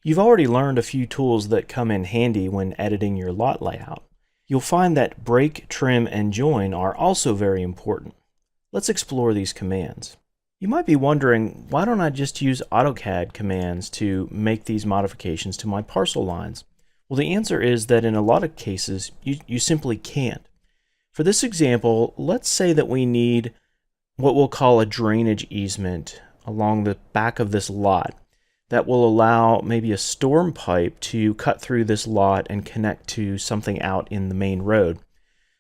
You've already learned a few tools that come in handy when editing your lot layout. You'll find that break, trim, and join are also very important. Let's explore these commands. You might be wondering, why don't I just use AutoCAD commands to make these modifications to my parcel lines? Well, the answer is that in a lot of cases, you simply can't. For this example, let's say that we need what we'll call a drainage easement along the back of this lot that will allow maybe a storm pipe to cut through this lot and connect to something out in the main road.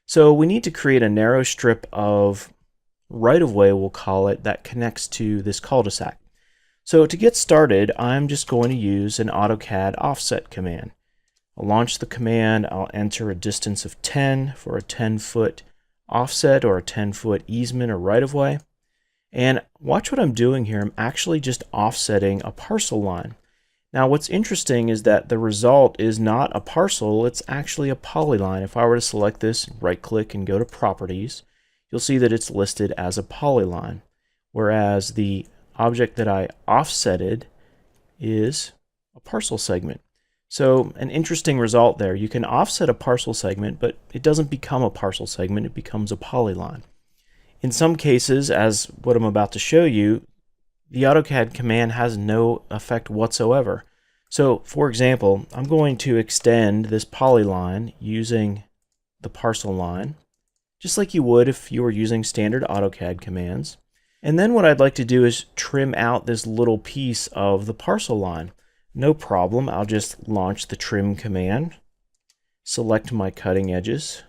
So we need to create a narrow strip of right-of-way, we'll call it, that connects to this cul-de-sac. So to get started, I'm just going to use an AutoCAD offset command. I'll launch the command, I'll enter a distance of 10 for a 10-foot offset or a 10-foot easement or right-of-way. And watch what I'm doing here. I'm actually just offsetting a parcel line. Now what's interesting is that the result is not a parcel, it's actually a polyline. If I were to select this, right-click and go to Properties, you'll see that it's listed as a polyline, whereas the object that I offsetted is a parcel segment. So an interesting result there. You can offset a parcel segment, but it doesn't become a parcel segment, it becomes a polyline. In some cases, as what I'm about to show you, the AutoCAD command has no effect whatsoever. So, for example, I'm going to extend this polyline using the parcel line, just like you would if you were using standard AutoCAD commands. And then what I'd like to do is trim out this little piece of the parcel line. No problem, I'll just launch the trim command, select my cutting edges,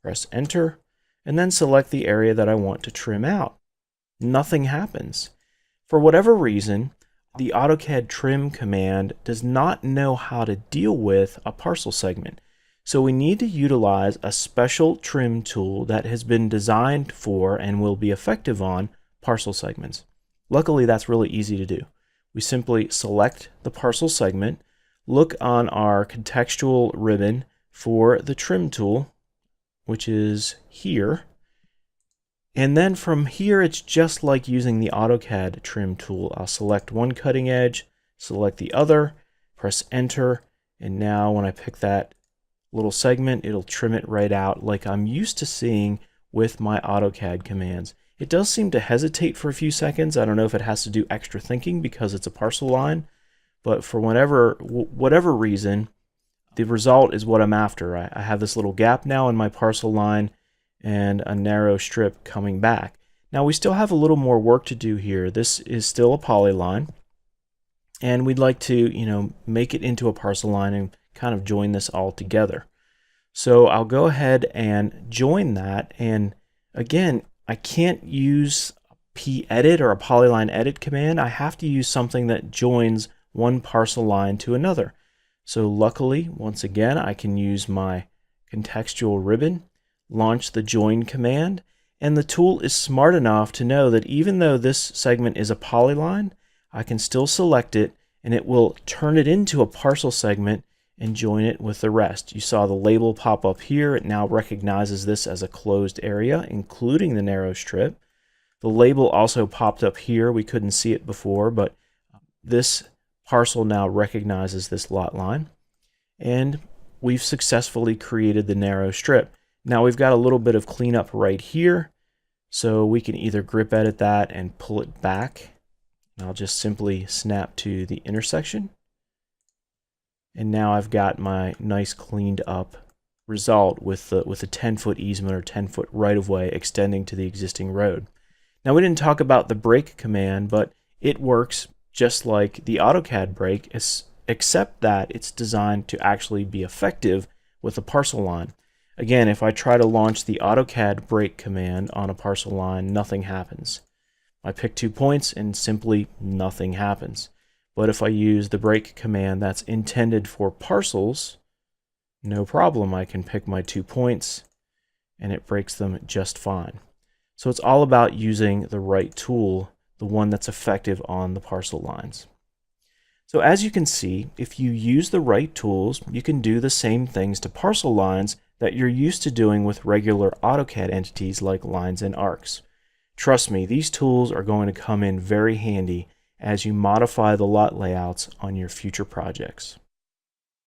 press enter, and then select the area that I want to trim out. Nothing happens. For whatever reason, the AutoCAD trim command does not know how to deal with a parcel segment. So we need to utilize a special trim tool that has been designed for and will be effective on parcel segments. Luckily, that's really easy to do. We simply select the parcel segment, look on our contextual ribbon for the trim tool, which is here. And then from here, it's just like using the AutoCAD trim tool. I'll select one cutting edge, select the other, press enter, and now when I pick that little segment, it'll trim it right out like I'm used to seeing with my AutoCAD commands. It does seem to hesitate for a few seconds. I don't know if it has to do extra thinking because it's a parcel line, but for whatever reason, the result is what I'm after. I have this little gap now in my parcel line and a narrow strip coming back. Now we still have a little more work to do here. This is still a polyline, and we'd like to, make it into a parcel line and kind of join this all together. So I'll go ahead and join that, and again, I can't use a p-edit or a polyline edit command. I have to use something that joins one parcel line to another. So luckily, once again, I can use my contextual ribbon, launch the join command, and the tool is smart enough to know that even though this segment is a polyline, I can still select it and it will turn it into a parcel segment and join it with the rest. You saw the label pop up here. It now recognizes this as a closed area, including the narrow strip. The label also popped up here. We couldn't see it before, but this parcel now recognizes this lot line, and we've successfully created the narrow strip. Now we've got a little bit of cleanup right here, so we can either grip edit that and pull it back. And I'll just simply snap to the intersection, and now I've got my nice cleaned up result with a 10-foot easement or 10-foot right-of-way extending to the existing road. Now we didn't talk about the break command, but it works just like the AutoCAD break, except that it's designed to actually be effective with a parcel line. Again, if I try to launch the AutoCAD break command on a parcel line, nothing happens. I pick 2 points and simply nothing happens. But if I use the break command that's intended for parcels, no problem. I can pick my 2 points and it breaks them just fine. So it's all about using the right tool, the one that's effective on the parcel lines. So as you can see, if you use the right tools, you can do the same things to parcel lines that you're used to doing with regular AutoCAD entities like lines and arcs. Trust me, these tools are going to come in very handy as you modify the lot layouts on your future projects.